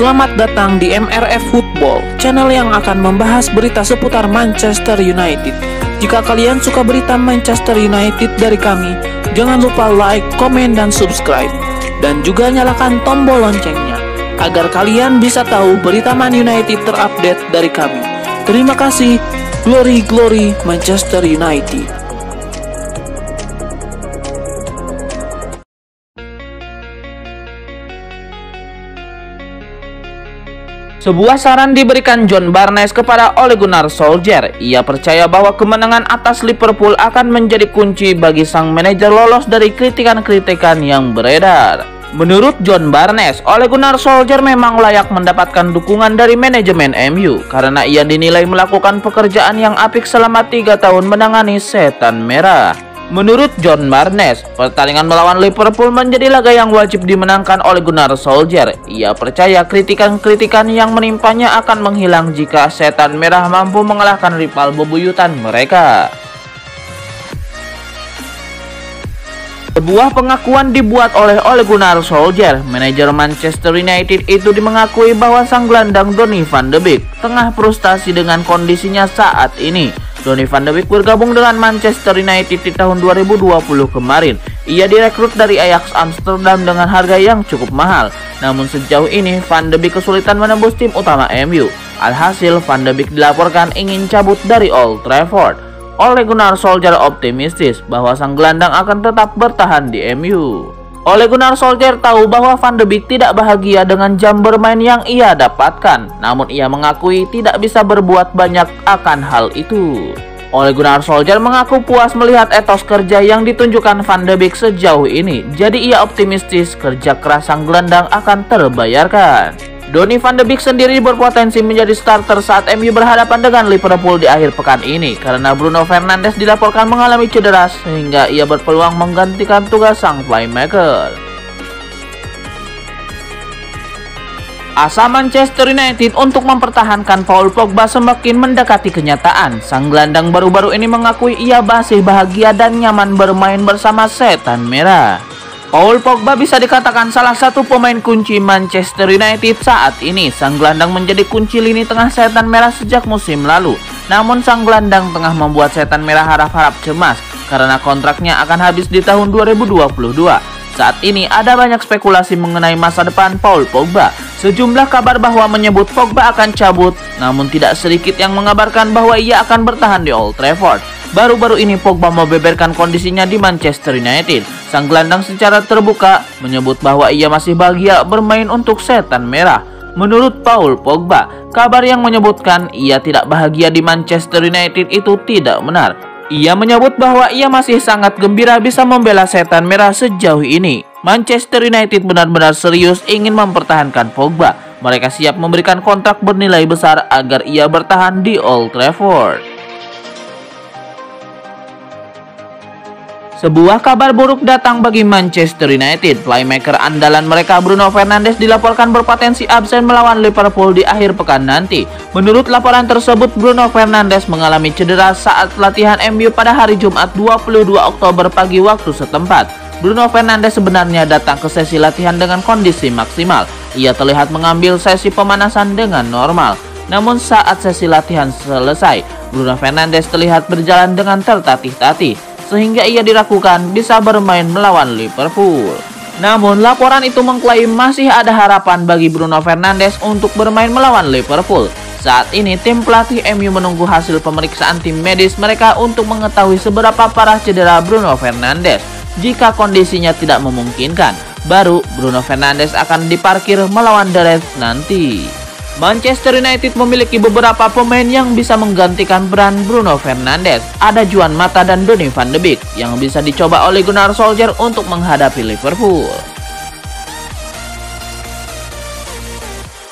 Selamat datang di MRF Football, channel yang akan membahas berita seputar Manchester United. Jika kalian suka berita Manchester United dari kami, jangan lupa like, komen, dan subscribe. Dan juga nyalakan tombol loncengnya, agar kalian bisa tahu berita Man United terupdate dari kami. Terima kasih, Glory Glory Manchester United. Sebuah saran diberikan John Barnes kepada Ole Gunnar Solskjaer. Ia percaya bahwa kemenangan atas Liverpool akan menjadi kunci bagi sang manajer lolos dari kritikan-kritikan yang beredar. Menurut John Barnes, Ole Gunnar Solskjaer memang layak mendapatkan dukungan dari manajemen MU karena ia dinilai melakukan pekerjaan yang apik selama 3 tahun menangani setan merah. Menurut John Barnes, pertandingan melawan Liverpool menjadi laga yang wajib dimenangkan oleh Gunnar Solskjaer. Ia percaya kritikan-kritikan yang menimpanya akan menghilang jika setan merah mampu mengalahkan rival bebuyutan mereka. Sebuah pengakuan dibuat oleh Ole Gunnar Solskjaer. Manajer Manchester United itu mengakui bahwa sang gelandang Donny van de Beek tengah frustasi dengan kondisinya saat ini. Donny van de Beek bergabung dengan Manchester United di tahun 2020 kemarin. Ia direkrut dari Ajax Amsterdam dengan harga yang cukup mahal. Namun sejauh ini Van de Beek kesulitan menembus tim utama MU. Alhasil Van de Beek dilaporkan ingin cabut dari Old Trafford. Ole Gunnar Solskjaer optimistis bahwa sang gelandang akan tetap bertahan di MU. Ole Gunnar Solskjaer tahu bahwa Van de Beek tidak bahagia dengan jam bermain yang ia dapatkan, namun ia mengakui tidak bisa berbuat banyak akan hal itu. Ole Gunnar Solskjaer mengaku puas melihat etos kerja yang ditunjukkan Van de Beek sejauh ini, jadi ia optimistis kerja keras sang gelandang akan terbayarkan. Donny van de Beek sendiri berpotensi menjadi starter saat MU berhadapan dengan Liverpool di akhir pekan ini karena Bruno Fernandes dilaporkan mengalami cedera sehingga ia berpeluang menggantikan tugas sang playmaker. Asa Manchester United untuk mempertahankan Paul Pogba semakin mendekati kenyataan. Sang gelandang baru-baru ini mengakui ia masih bahagia dan nyaman bermain bersama setan merah. Paul Pogba bisa dikatakan salah satu pemain kunci Manchester United saat ini. Sang gelandang menjadi kunci lini tengah setan merah sejak musim lalu. Namun sang gelandang tengah membuat setan merah harap-harap cemas karena kontraknya akan habis di tahun 2022. Saat ini ada banyak spekulasi mengenai masa depan Paul Pogba. Sejumlah kabar bahwa menyebut Pogba akan cabut, namun tidak sedikit yang mengabarkan bahwa ia akan bertahan di Old Trafford. Baru-baru ini Pogba membeberkan kondisinya di Manchester United. Sang gelandang secara terbuka menyebut bahwa ia masih bahagia bermain untuk setan merah. Menurut Paul Pogba, kabar yang menyebutkan ia tidak bahagia di Manchester United itu tidak benar. Ia menyebut bahwa ia masih sangat gembira bisa membela setan merah sejauh ini. Manchester United benar-benar serius ingin mempertahankan Pogba. Mereka siap memberikan kontrak bernilai besar agar ia bertahan di Old Trafford. Sebuah kabar buruk datang bagi Manchester United. Playmaker andalan mereka Bruno Fernandes dilaporkan berpotensi absen melawan Liverpool di akhir pekan nanti. Menurut laporan tersebut, Bruno Fernandes mengalami cedera saat latihan MU pada hari Jumat 22 Oktober pagi waktu setempat. Bruno Fernandes sebenarnya datang ke sesi latihan dengan kondisi maksimal. Ia terlihat mengambil sesi pemanasan dengan normal. Namun saat sesi latihan selesai, Bruno Fernandes terlihat berjalan dengan tertatih-tatih, sehingga ia diragukan bisa bermain melawan Liverpool. Namun laporan itu mengklaim masih ada harapan bagi Bruno Fernandes untuk bermain melawan Liverpool. Saat ini tim pelatih MU menunggu hasil pemeriksaan tim medis mereka untuk mengetahui seberapa parah cedera Bruno Fernandes. Jika kondisinya tidak memungkinkan, baru Bruno Fernandes akan diparkir melawan The Reds nanti. Manchester United memiliki beberapa pemain yang bisa menggantikan peran Bruno Fernandes. Ada Juan Mata dan Donny van de Beek yang bisa dicoba oleh Gunnar Solskjaer untuk menghadapi Liverpool.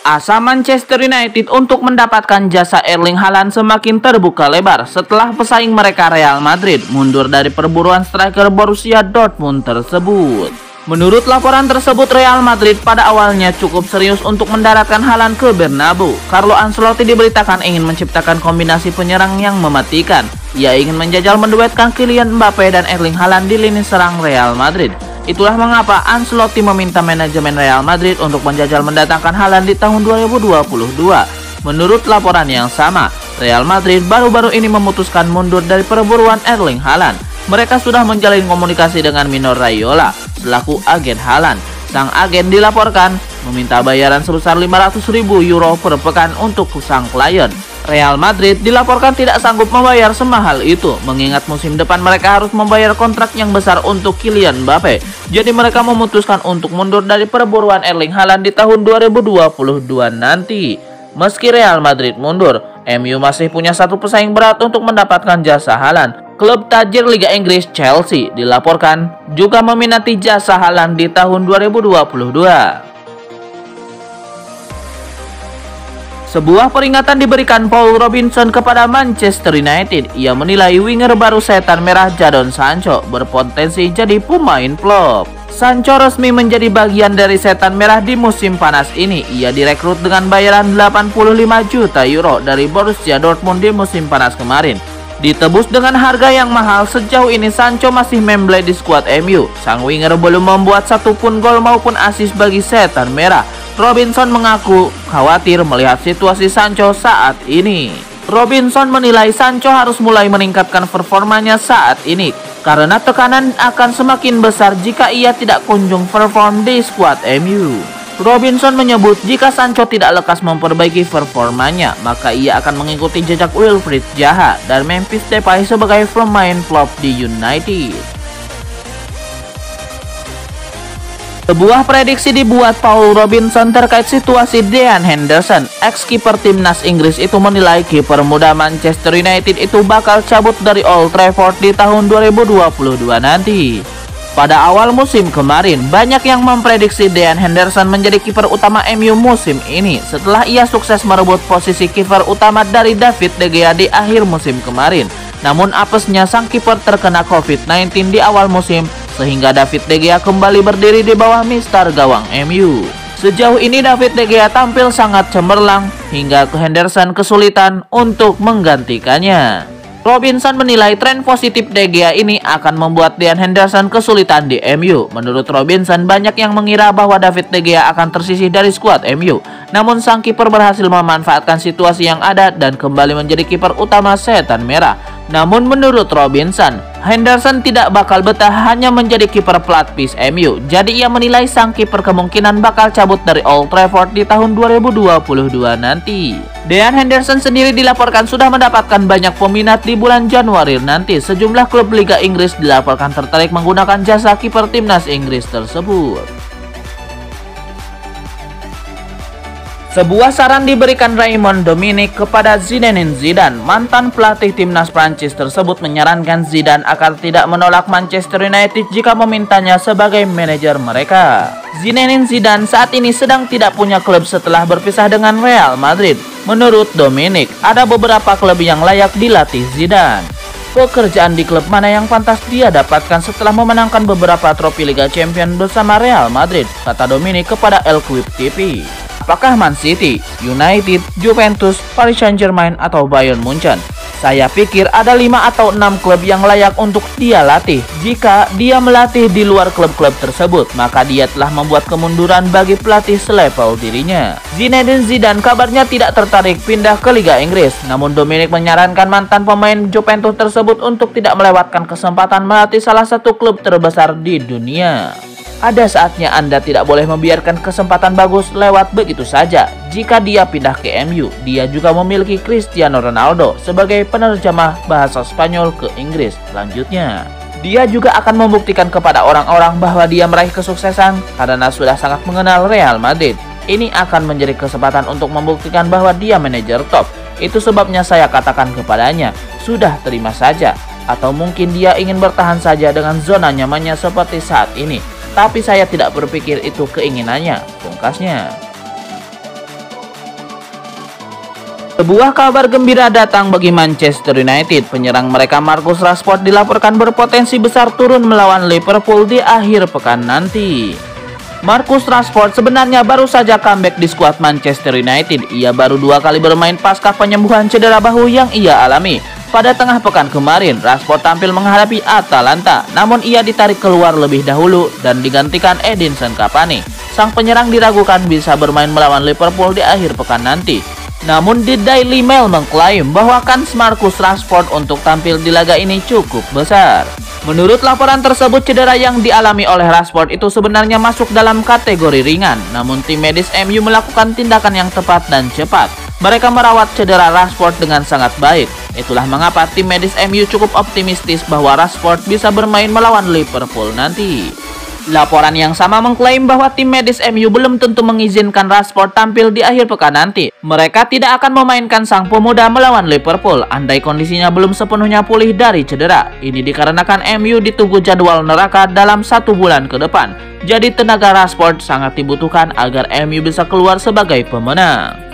Asa Manchester United untuk mendapatkan jasa Erling Haaland semakin terbuka lebar setelah pesaing mereka Real Madrid mundur dari perburuan striker Borussia Dortmund tersebut. Menurut laporan tersebut, Real Madrid pada awalnya cukup serius untuk mendaratkan Haaland ke Bernabeu. Carlo Ancelotti diberitakan ingin menciptakan kombinasi penyerang yang mematikan. Ia ingin menjajal menduetkan Kylian Mbappe dan Erling Haaland di lini serang Real Madrid. Itulah mengapa Ancelotti meminta manajemen Real Madrid untuk menjajal mendatangkan Haaland di tahun 2022. Menurut laporan yang sama, Real Madrid baru-baru ini memutuskan mundur dari perburuan Erling Haaland. Mereka sudah menjalin komunikasi dengan Mino Raiola selaku agen Haaland. Sang agen dilaporkan meminta bayaran sebesar 500.000 euro per pekan untuk sang klien. Real Madrid dilaporkan tidak sanggup membayar semahal itu, mengingat musim depan mereka harus membayar kontrak yang besar untuk Kylian Mbappe. Jadi mereka memutuskan untuk mundur dari perburuan Erling Haaland di tahun 2022 nanti. Meski Real Madrid mundur, MU masih punya satu pesaing berat untuk mendapatkan jasa Haaland. Klub tajir Liga Inggris Chelsea dilaporkan juga meminati jasa Haaland di tahun 2022. Sebuah peringatan diberikan Paul Robinson kepada Manchester United. Ia menilai winger baru setan merah Jadon Sancho berpotensi jadi pemain flop. Sancho resmi menjadi bagian dari setan merah di musim panas ini. Ia direkrut dengan bayaran 85 juta euro dari Borussia Dortmund di musim panas kemarin. Ditebus dengan harga yang mahal, sejauh ini Sancho masih membleh di skuad MU. Sang winger belum membuat satupun gol maupun assist bagi setan merah. Robinson mengaku khawatir melihat situasi Sancho saat ini. Robinson menilai Sancho harus mulai meningkatkan performanya saat ini karena tekanan akan semakin besar jika ia tidak kunjung perform di skuad MU. Robinson menyebut jika Sancho tidak lekas memperbaiki performanya, maka ia akan mengikuti jejak Wilfried Zaha dan Memphis Depay sebagai pemain flop di United. Sebuah prediksi dibuat Paul Robinson terkait situasi Dean Henderson. Ex-kiper timnas Inggris itu menilai kiper muda Manchester United itu bakal cabut dari Old Trafford di tahun 2022 nanti. Pada awal musim kemarin, banyak yang memprediksi Dean Henderson menjadi kiper utama MU musim ini setelah ia sukses merebut posisi kiper utama dari David De Gea di akhir musim kemarin. Namun apesnya sang kiper terkena COVID-19 di awal musim sehingga David De Gea kembali berdiri di bawah mister gawang MU. Sejauh ini David De Gea tampil sangat cemerlang hingga Henderson kesulitan untuk menggantikannya. Robinson menilai tren positif De Gea ini akan membuat Dean Henderson kesulitan di MU. Menurut Robinson, banyak yang mengira bahwa David De Gea akan tersisih dari skuad MU. Namun sang kiper berhasil memanfaatkan situasi yang ada dan kembali menjadi kiper utama setan merah. Namun menurut Robinson, Henderson tidak bakal betah hanya menjadi kiper pelapis MU. Jadi ia menilai sang kiper kemungkinan bakal cabut dari Old Trafford di tahun 2022 nanti. Dean Henderson sendiri dilaporkan sudah mendapatkan banyak peminat di bulan Januari nanti. Sejumlah klub Liga Inggris dilaporkan tertarik menggunakan jasa kiper timnas Inggris tersebut. Sebuah saran diberikan Raymond Domenech kepada Zinedine Zidane. Mantan pelatih timnas Prancis tersebut menyarankan Zidane agar tidak menolak Manchester United jika memintanya sebagai manajer mereka. Zinedine Zidane saat ini sedang tidak punya klub setelah berpisah dengan Real Madrid. Menurut Domenech, ada beberapa klub yang layak dilatih Zidane. Pekerjaan di klub mana yang pantas dia dapatkan setelah memenangkan beberapa trofi Liga Champions bersama Real Madrid, kata Domenech kepada El Quip TV. Apakah Man City, United, Juventus, Paris Saint-Germain, atau Bayern Munchen? Saya pikir ada 5 atau 6 klub yang layak untuk dia latih. Jika dia melatih di luar klub-klub tersebut, maka dia telah membuat kemunduran bagi pelatih selevel dirinya. Zinedine Zidane kabarnya tidak tertarik pindah ke Liga Inggris. Namun Domenech menyarankan mantan pemain Juventus tersebut untuk tidak melewatkan kesempatan melatih salah satu klub terbesar di dunia. Ada saatnya Anda tidak boleh membiarkan kesempatan bagus lewat begitu saja. Jika dia pindah ke MU, dia juga memiliki Cristiano Ronaldo sebagai penerjemah bahasa Spanyol ke Inggris. Selanjutnya, dia juga akan membuktikan kepada orang-orang bahwa dia meraih kesuksesan karena sudah sangat mengenal Real Madrid. Ini akan menjadi kesempatan untuk membuktikan bahwa dia manajer top. Itu sebabnya saya katakan kepadanya, sudah terima saja. Atau mungkin dia ingin bertahan saja dengan zona nyamannya seperti saat ini. Tapi saya tidak berpikir itu keinginannya, pungkasnya. Sebuah kabar gembira datang bagi Manchester United. Penyerang mereka Marcus Rashford dilaporkan berpotensi besar turun melawan Liverpool di akhir pekan nanti. Marcus Rashford sebenarnya baru saja comeback di skuad Manchester United. Ia baru 2 kali bermain pasca penyembuhan cedera bahu yang ia alami. Pada tengah pekan kemarin, Rashford tampil menghadapi Atalanta, namun ia ditarik keluar lebih dahulu dan digantikan Edinson Cavani. Sang penyerang diragukan bisa bermain melawan Liverpool di akhir pekan nanti. Namun The Daily Mail mengklaim bahwa kans Marcus Rashford untuk tampil di laga ini cukup besar. Menurut laporan tersebut, cedera yang dialami oleh Rashford itu sebenarnya masuk dalam kategori ringan, namun tim medis MU melakukan tindakan yang tepat dan cepat. Mereka merawat cedera Rashford dengan sangat baik. Itulah mengapa tim medis MU cukup optimistis bahwa Rashford bisa bermain melawan Liverpool nanti. Laporan yang sama mengklaim bahwa tim medis MU belum tentu mengizinkan Rashford tampil di akhir pekan nanti. Mereka tidak akan memainkan sang pemuda melawan Liverpool andai kondisinya belum sepenuhnya pulih dari cedera. Ini dikarenakan MU ditunggu jadwal neraka dalam 1 bulan ke depan. Jadi tenaga Rashford sangat dibutuhkan agar MU bisa keluar sebagai pemenang.